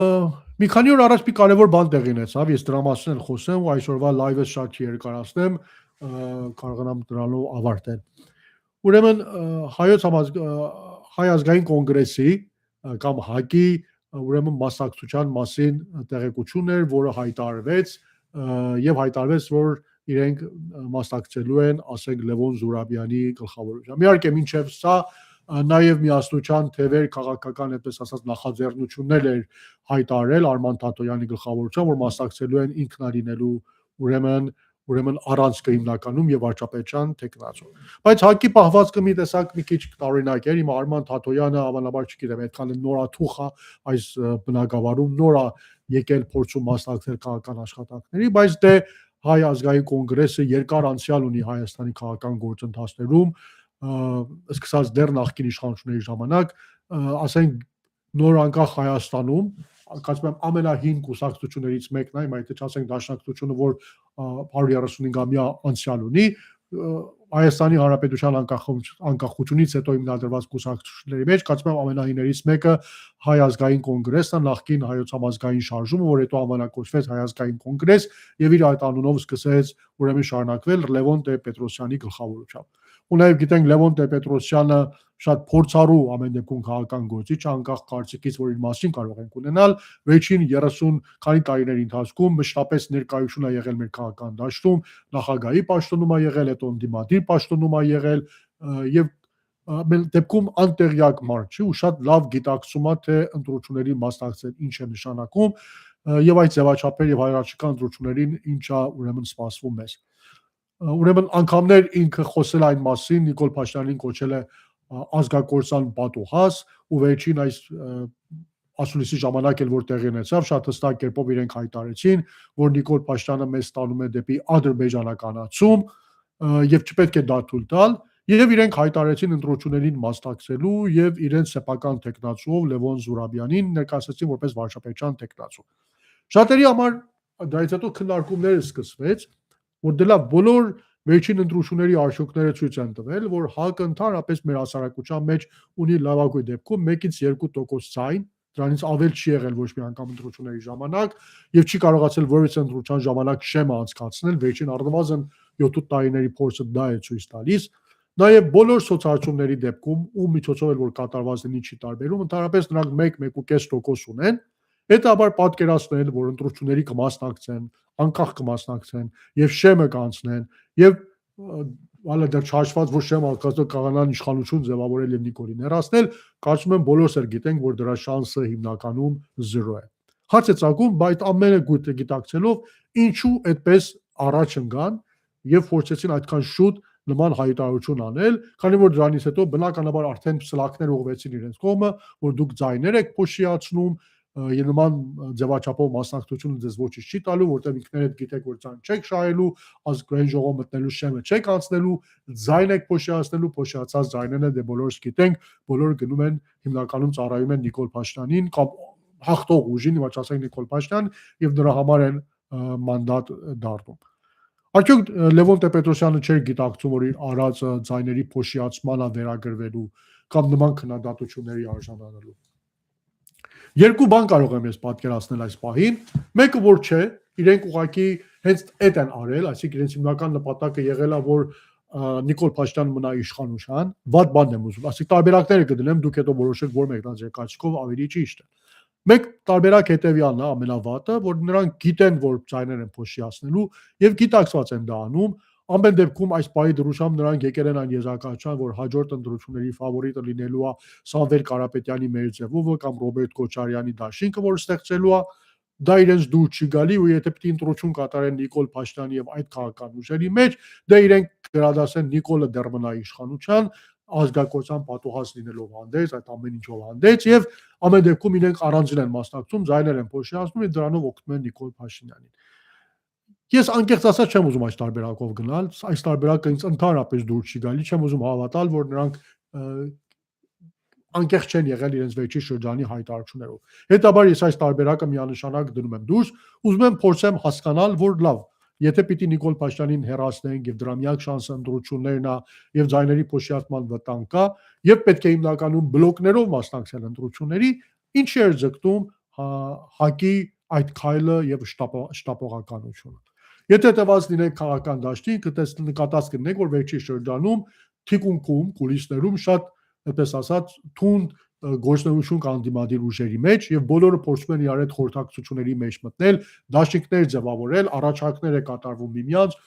Մի քանի օր առաջ մի կարևոր բան տեղի ունեցավ, ես դրա մասին էլ խոսեմ ու այսօրվա լայվը շատ չերկարացնեմ, կարողանամ դրանով ավարտել։ Ուրեմն Հայ ազգային կոնգրեսի կամ ՀԱԿ-ի ուրեմն մասնակցության մասին տեղեկություն էր, որը հայտարարվեց եւ հայտարարվեց, որ իրենք մասնակցելու են, ասենք Լևոն Զուրաբյանի գլխավորությամբ։ Իհարկե, մինչև սա նաև միասնության թևեր քաղաքական, այդպես ասած, նախաձեռնություններ էր հայտարարել Արման Թաթոյանի գլխավորությամբ, որ մասնակցելու են ինքնարինելու ուրեմն առանցքը հիմնականում եւ վարչապետության տեխնացու։ Բայց ՀԱԿ-ի պահվածքը մի տեսակ մի քիչ տարօրինակ էր։ Հիմա Արման Թաթոյանը հավանաբար չգիտեմ, այդքան նորաթուխ է այս բնակավարում, նոր է եկել փորձում մասնակցել քաղաքական աշխատանքների, բայց դե Հայ ազգային կոնգրեսը երկար անցյալ ունի Հայաստանի քաղաքական գործընթացներում, սկսած դեռ նախկին իշխանությունների ժամանակ, ասենք նոր անկախ Հայաստանում, կարծում եմ ամենահին կուսակցություններից մեկն է, այդ չասենք Դաշնակցությունը, որ 135-ամյա անցյալ ունի, Հայաստանի Հանրապետության անկախությունից հետո հիմնադրված կուսակցությունների մեջ, կարծում եմ ամենահիներից մեկը Հայ ազգային կոնգրեսն է, նախկին Հայոց համազգային շարժումը, որ հետո անվանակոչվեց Հայ ազգային կոնգրես եւ իր այդ անունով սկսեց ուրեմն շարունակվել Լևոն Տեր-Պետրոսյանի գլխավորությամբ։ Ու նաև գիտենք Լևոն Տեր-Պետրոսյանը շատ փորձառու ամեն դեպքում քաղաքական գործիչ, անկախ կարծիքից, որ իր մասին կարող ենք ունենալ, վերջին 30 քանի տարիների ընթացքում մշտապես ներկայություն է եղել մեր քաղաքական դաշտում, նախագահի պաշտոնում է եղել, հետո ընդդիմադիր պաշտոնում է եղել եւ ամեն դեպքում անտեղյակ մարդ չի ու շատ լավ գիտակցում է, թե ընտրությունների մասնակցել ինչ է նշանակում եւ այդ ձևաչափեր եւ հայրենիական ընտրություններին ինչա ուրեմն սպասվում է։ Ուրեմն անգամներ ինքը խոսել այն մասին, Նիկոլ Փաշինյանին կոչել է ազգակործան պատուհաս ու վերջին այս ասուլիսի ժամանակ էլ որ տեղի ունեցավ, շատ հստակ կերպով իրենք հայտարարեցին, որ Նիկոլ Փաշինյանը մեզ տանում է դեպի ադրբեջանականացում եւ չպետք է դա թույլ տալ, եւ իրենք հայտարարեցին ընտրություններին մասնակցելու եւ իրենց սեփական տեխնացուով Լևոն Զուրաբյանին ներկայացրեցին որպես վարչապետության տեխնացու։ Շատերի համար դրանից հետո քննարկումները սկսվեց, որ դե լավ բոլոր վերջին ընտրությունների արդյունքները ցույց են տվել, որ ՀԱԿ-ը ընդհանրապես մեր հասարակության մեջ ունի լավագույն դեպքում 1-ից 2% ցայն, դրանից ավել չի եղել ոչ մի անգամ ընտրությունների ժամանակ եւ չի կարողացել որևէ ընտրության ժամանակ շեմը անցկացնել, վերջին առնվազն 7 տարիների փորձը դա է ցույց տալիս։ Նաև բոլոր սոցիալությունների դեպքում ու միջոցով էլ որ կատարված են ինչի տարբերում, ընդհանրապես նրանք 1-1.5% ունեն, հետաբար պատկերացնել, որ ընտրությունների կմասնակցեն, անկախ կմասնակցեն եւ շեմը կանցնեն եւ հələ դեռ չհաշված որ շեմը կարողանան իշխանություն ձևավորել եւ Նիկոլին հեռացնել, կարծում եմ բոլորս էլ գիտենք, որ դրա շանսը հիմնականում 0 է։ Հարց է ծագում, բայց ամենը գիտակցելով ինչու այդպես առաջ ընկան եւ փորձեցին այդքան շուտ նման հայտարարություն անել, քանի որ դրանից հետո բնականաբար արդեն սլաքներ ուղղվեցին իրենց կողմը, որ դուք ձայներ եք փոշիացնում, եւ նման ձևաչափով մասնակցությունը ձեզ ոչինչ չի տալու, որտեղ ինքներդ գիտեք, որ ցան չեք շահելու, ազգային ժողով մտնելու շեմը չեք անցնելու, ձայն եք փոշիացնելու, փոշիացած ձայներն դե բոլորս գիտենք, բոլորը գնում են հիմնականում ծառայում են Նիկոլ Փաշինյանին կամ հաղթող ուժին, ոչ ասենք Նիկոլ Փաշինյան, եւ նրա համար են մանդատ դառնում։ Արդյոք Լևոն Տեր-Պետրոսյանը չէր գիտակցում, որ իր արած ձայների փոշիացմանը վերագրվելու կամ նման քննադատությունների արժանանալու։ Երկու բան կարող եմ ես պատկերացնել այս պահին, մեկը որ չէ, իրենք ուղղակի հենց այդ են արել, այսինքն իրենց հիմնական նպատակը եղել է, որ Նիկոլ Փաշինյանը մնա իշխանության, վատ բան եմ ուզում, ասի տարբերակները կդնեմ, դուք հետո որոշեք, որ մեկն է ձեր կարծիքով ավելի ճիշտ է։ Մեկ տարբերակ հետևյալն է, ամենավատը, որ նրանք գիտեն, որ ձայներ են փոշիացնելու եւ գիտակցված են դա անում, ամեն դեպքում այս պահի դրությամբ նրանք եկել են այն եզրակացության, որ հաջորդ ընտրությունների ֆավորիտը լինելու է Սամվել Կարապետյանի Մերձևովը կամ Ռոբերտ Քոչարյանի դաշինքը, որ ստեղծելու է, դա իրենց դուր չի գալի ու եթե պետք է ընտրություն կատարեն Նիկոլ Փաշինյանի եւ այդ քաղաքական ուժերի մեջ, դե իրենք գրադասեն Նիկոլը դեռ մնա իշխանության, ազգակործան պատուհաս լինելով հանդերձ, այդ ամեն ինչով հանդերձ եւ ամեն դեպքում իրենք առանձին են մասնակցում, ձայներ են փոշիացնում եւ դրանով օգնում են Նիկոլ Փաշինյանին։ Ես անկեղծ ասած չեմ ուզում այս տարբերակով գնալ, այս տարբերակը ինձ ընդհանրապես դուր չի գալի, չեմ ուզում հավատալ, որ նրանք անկեղծ չեն եղել իրենց վերջի շրջանի հայտարարություններով։ Հետաբար ես այս տարբերակը միանշանակ դնում եմ դուրս, ուզում եմ փորձեմ հասկանալ, որ լավ, եթե պիտի Նիկոլ Փաշինյանին հեռացնենք եւ դրա միակ շանսը ընտրություններն է եւ ձայների փոշիացման վտանգ կա եւ պետք է հիմնականում բլոկներով մասնակցել ընտրությունների, ինչի էր ձգտում ՀԱԿ-ի այդ քայլը եւ շտապողականությունը։ Եթե տված լինեք քաղաքական դաշտին, նկատած կլինեք, որ վերջի շրջանում թիկունքում, կուլիսներում շատ, այդպես ասած, թունդ գործունեություն կան դիմադիր ուժերի մեջ եւ բոլորը փորձում են իրար հետ խորհրդակցությունների մեջ մտնել, դաշինքներ ձևավորել, առաջարկներ է կատարվում միմյանց,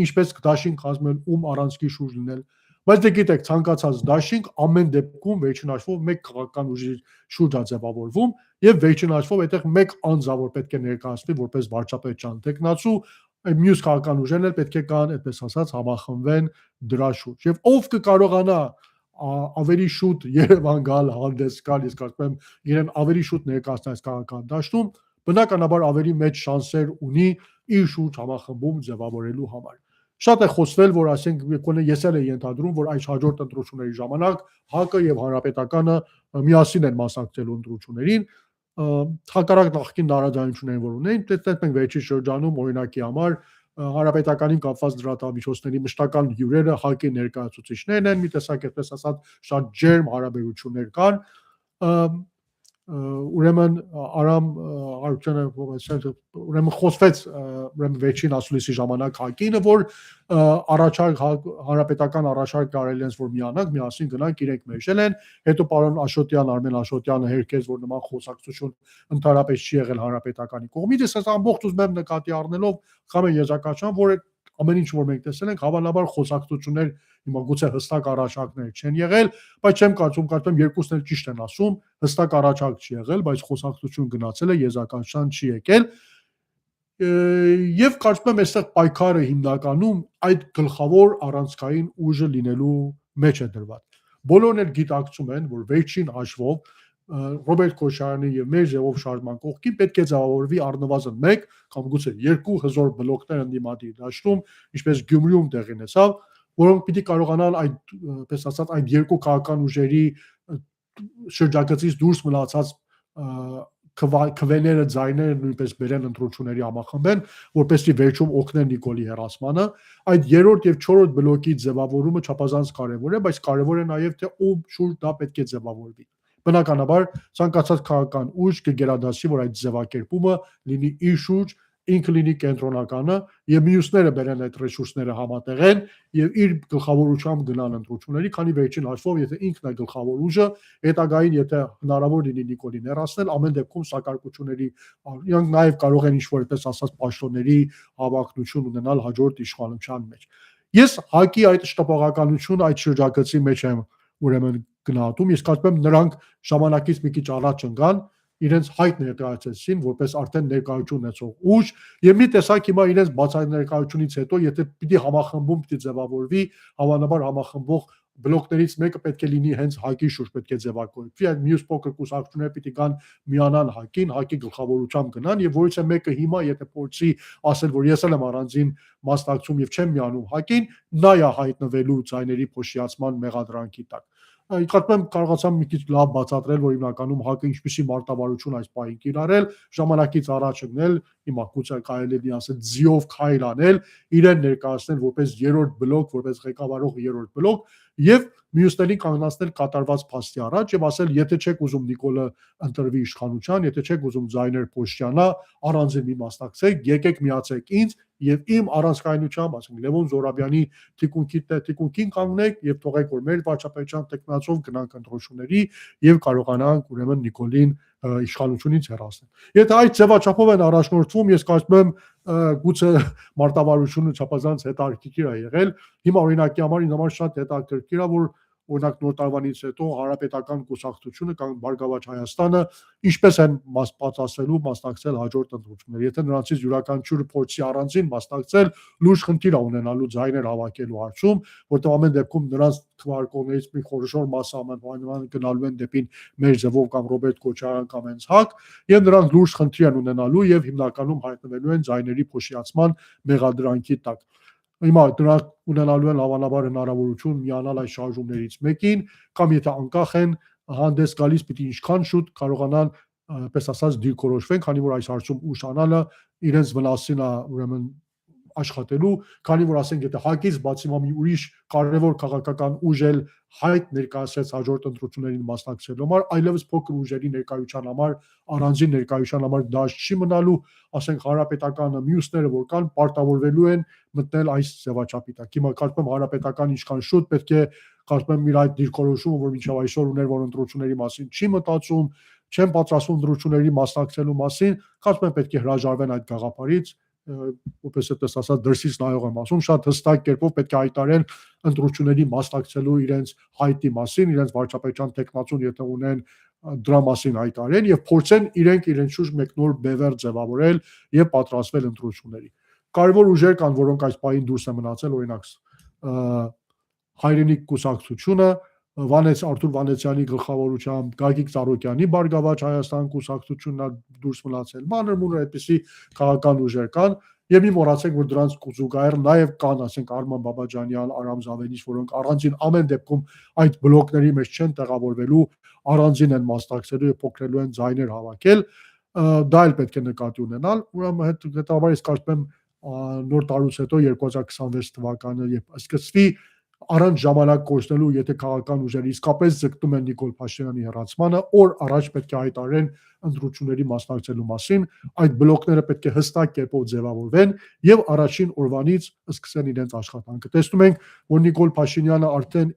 ինչպես դաշինք կազմել, ում առանցքի շուրջ լինել։ Բայց դե գիտեք, ցանկացած դաշինք ամեն դեպքում վերջին հաշվով մեկ քաղաքական ուժի շուրջ է ձևավորվում եւ վերջին հաշվով այդտեղ մեկ անձավոր պետք է ներկայացվի որպես վարչապետչան տեխնացու, մյուս քաղաքական ուժերն էլ պետք է կան, այդպես ասած, համախմբվեն դրա շուրջ։ Եվ ով կկարողանա ավելի շուտ Երևան գալ, հանդես գալ, իսկ ասում եմ, իրեն ավելի շուտ ներկայացնել քաղաքական դաշտում, բնականաբար ավելի մեծ շանսեր ունի իր շուրջ համախմբում ձևավորելու համար։ Շատ է խոսվել, որ ասենք ես էլ եմ ենթադրում, որ այս հաջորդ ընտրությունների ժամանակ ՀԱԿ-ը եւ Հանրապետականը միասին են մասնակցելու ընտրություններին, հակառակ նախկին տարաձայնություններին, որ ունեն, տեսնենք մենք վերջի շրջանում օրինակի համար Հանրապետականին կապված լրատվամիջոցների մշտական հյուրերը ՀԱԿ-ի ներկայացուցիչներն են, մի տեսակ այդպես ասած շատ ջերմ հարաբերություններ կան, ուրեմն Արամ Արուքյանը ուրեմն խոսվեց ուրեմն վերջին ասուլիսի ժամանակ ՀԱԿ-ինը, որ առաջարկ հանրապետական առաջարկ կարել են որ միանանք, միասին գնանք, իրենք մեջել են, հետո պարոն Աշոտյան, Արմեն Աշոտյանը հերքեց, որ նման խոսակցություն ընդհանրապես չի եղել հանրապետականի կողմից, ես ամբողջ ուզում եմ նկատի առնելով խամ եզրակացության, որ ամեն ինչ որ մենք տեսել ենք, հավանաբար խոսակցություններ, հիմա գուցե հստակ առաջարկներ չեն եղել, բայց չեմ կարծում երկուսն էլ ճիշտ են ասում, հստակ առաջարկ չի եղել, բայց խոսակցություն գնացել է, եզրակացության չի եկել։ Եվ կարծում եմ այստեղ պայքարը հիմնականում այդ գլխավոր առանցքային ուժը լինելու մեջ է դրված։ Բոլորն էլ գիտակցում են, որ վերջին հաշվով Ռոբերտ Քոչարյանի եւ մեր ձևով շարժման կողքին պետք է ձևավորվի առնվազն 1 կամ գուցե 2 հզոր բլոկներ ընդդիմադիր դաշտում, ինչպես Գյումրիում տեղի ունեցավ, որոնք պիտի կարողանան այդ, պես ասած, այդ երկու քաղաքական ուժերի շրջագծից դուրս մնացած քվեները, ձայները նույնպես բերեն ընտրությունների համախմբեն, որպեսզի վերջում օգնեն Նիկոլի հեռացմանը։ Այդ երրորդ եւ չորրորդ բլոկի ձևավորումը չափազանց կարեւոր է, բայց կարեւոր է նաեւ թե ով շուրջ դա պետք է ձևավորվի։ Բնականաբար ցանկացած քաղաքական ուժ կգերադասի, որ այդ ձևակերպումը լինի իր շուրջ, ինքը լինի կենտրոնականը եւ մյուսները բերեն այդ ռեսուրսները համատեղեն եւ իր գլխավորությամբ գնան ընտրությունների, քանի վերջին հաշվով, եթե ինքն է գլխավոր ուժը, հետագային եթե հնարավոր լինի Նիկոլին հեռացնել, ամեն դեպքում սակարկությունների իրանք նաեւ կարող են ինչ-որ այդպես ասած պաշտոնների հավակնություն ունենալ հաջորդ իշխանության մեջ։ Ես ՀԱԿ-ի այդ շտապողականությունը այդ շրջագծի մեջ եմ ուրեմն գնահատում, ես կարծում եմ նրանք ժամանակից մի քիչ առաջ ընկան, իրենց հայտ ներկայացեցին որպես արդեն ներկայություն ունեցող ուժ եւ մի տեսակ հիմա իրենց բացաներկայությունից հետո եթե պիտի համախմբում պիտի ձևավորվի, հավանաբար համախմբող բլոկներից մեկը պետք է լինի հենց ՀԱԿ-ի շուրջ պետք է ձևակերպվի, այդ մյուս փոքր կուսակցությունները պիտի գան միանան ՀԱԿ-ին, ՀԱԿ-ի գլխավորությամբ գնան եւ որից է մեկը հիմա եթե փորձի ասել, որ ես էլ եմ առանձին մասնակցում եւ չեմ միանում ՀԱԿ-ին, նա է հայտնվելու ցայների փոշիացման մեղադրանքի տակ։ Կարծում եմ կարողացամ մի քիչ լավ բացատրել, որ հիմնականում ՀԱԿ-ը ինչպիսի մարտավարություն այս պահին կիրառել, ժամանակից առաջ ընկնել, հիմա գուցե կարելի է ասել ձիով քայլ անել, իրեն ներկայացնել որպես երրորդ բլոկ, որպես ղեկավարող երրորդ բլոկ եւ մյուսներին կանգնացնել կատարված փաստի առաջ եւ ասել, եթե չեք ուզում Նիկոլը ընտրվի իշխանության, եթե չեք ուզում Ձայներ Փոշյանա, առանձին մի մասնակցեք, եկեք միացեք ինձ եւ իմ առանցքայնությամբ, ասենք Լևոն Զորաբյանի թիկունքին կանգնեք եւ թողեք որ մեր վարչապետության տեխնացով գնանք ընտրությունների եւ կարողանանք ուրեմն Նիկոլին իշխանությունից հեռացնել։ Եթե այդ ձևաչափով են առաջնորդվում, ես կարծում եմ գուցե մարտավարությունը չափազանց հետաքրքիր է եղել։ Հիմա օրինակի համար ինձ համար շատ հետաքրքիր է, որ օրինակ նոր տարվանից հետո հանրապետական կուսակցությունը կամ Բարգավաճ Հայաստանը ինչպես են մասնակցելու մասնակցել հաջորդ ընտրությունների։ Եթե նրանցից յուրաքանչյուրը փորձի առանձին մասնակցել, լուրջ խնդիր է ունենալու ձայներ հավաքելու հարցում, որտեղ ամեն դեպքում նրանց քվարկողներից մի խորհրդավոր մասը ամենայն գնալու են դեպի մեր ձևով կամ Ռոբերտ Քոչարյան կամ հենց ՀԱԿ, եւ նրանք լուրջ խնդիր են ունենալու եւ հիմնականում հայտնվելու են ձայների փոշիացման մեղադրանքի տակ։ Հիմա դրանք ունենալու են հավանաբար հնարավորություն միանալ այս շարժումներից մեկին, կամ եթե անկախ են հանդես գալիս, պիտի ինչքան շուտ կարողանան, պես ասած, դիրքորոշվեն, քանի որ այս հարցում ուշանալը իրենց վնասին է ուրեմն աշխատելու, քանի որ ասենք եթե ՀԱԿ-ից բացի մի ուրիշ կարևոր քաղաքական ուժ էլ հայտ ներկայացրեց հաջորդ ընտրություններին մասնակցելու համար, այլևս փոքր ուժերի ներկայության համար, առանձին ներկայության համար դա չի մնալու, ասենք հանրապետականը մյուսները որ կան պարտավորվելու են մտնել այս ձևաչափի տակ։ Հիմա կարծում եմ հանրապետական ինչքան շուտ պետք է կարծում եմ իր այդ դիրքորոշումը, որ մինչև այսօր ուներ, որ ընտրությունների մասին չի մտածում, չեն պատրաստվում ընտրությունների մասնակցելու մասին, կարծում եմ պետք է հրաժարվեն այդ գաղափարից, որպես այդպես ասած դրսից նայող եմ ասում, շատ հստակ կերպով պետք է հայտարարեն ընտրությունների մասնակցելու իրենց հայտի մասին, իրենց վարչապետության տեխնացուն եթե ունեն դրա մասին հայտարարեն եւ փորձեն իրենց շուրջ մեկ նոր բևեռ ձևավորել եւ պատրաստվել ընտրությունների։ Կարևոր ուժեր կան, որոնք այս պահին դուրս են մնացել, օրինակ Հայրենիք կուսակցությունը, Արթուր Վանեցյանի գլխավորությամբ Գագիկ Ծառուկյանի Բարգավաճ Հայաստան կուսակցությունն դուրս մնացել, մանր-մունր այդպիսի քաղաքական ուժեր կան եւ մի մոռացեք, որ դրանց զուգահեռ նաեւ կան, ասենք Արման Բաբաջանյան, Արամ Զավենիչ, որոնք առանձին ամեն դեպքում այդ բլոկների մեջ չեն տեղավորվելու, առանձին են մասնակցելու եւ փոքրելու են ձայներ հավաքել, դա էլ պետք է նկատի ունենալ, ուրեմն հետագայում ես կարծում եմ նոր տարուց հետո 2026 թվականը երբ սկսվի առանց ժամանակ կորցնելու, եթե քաղաքական ուժերը իսկապես ձգտում են Նիկոլ Փաշինյանի հեռացմանը, օր առաջ պետք է հայտարարեն ընտրությունների մասնակցելու մասին, այդ բլոկները պետք է հստակ կերպով ձևավորվեն եւ առաջին օրվանից սկսեն իրենց աշխատանքը։ Տեսնում ենք, որ Նիկոլ Փաշինյանը արդեն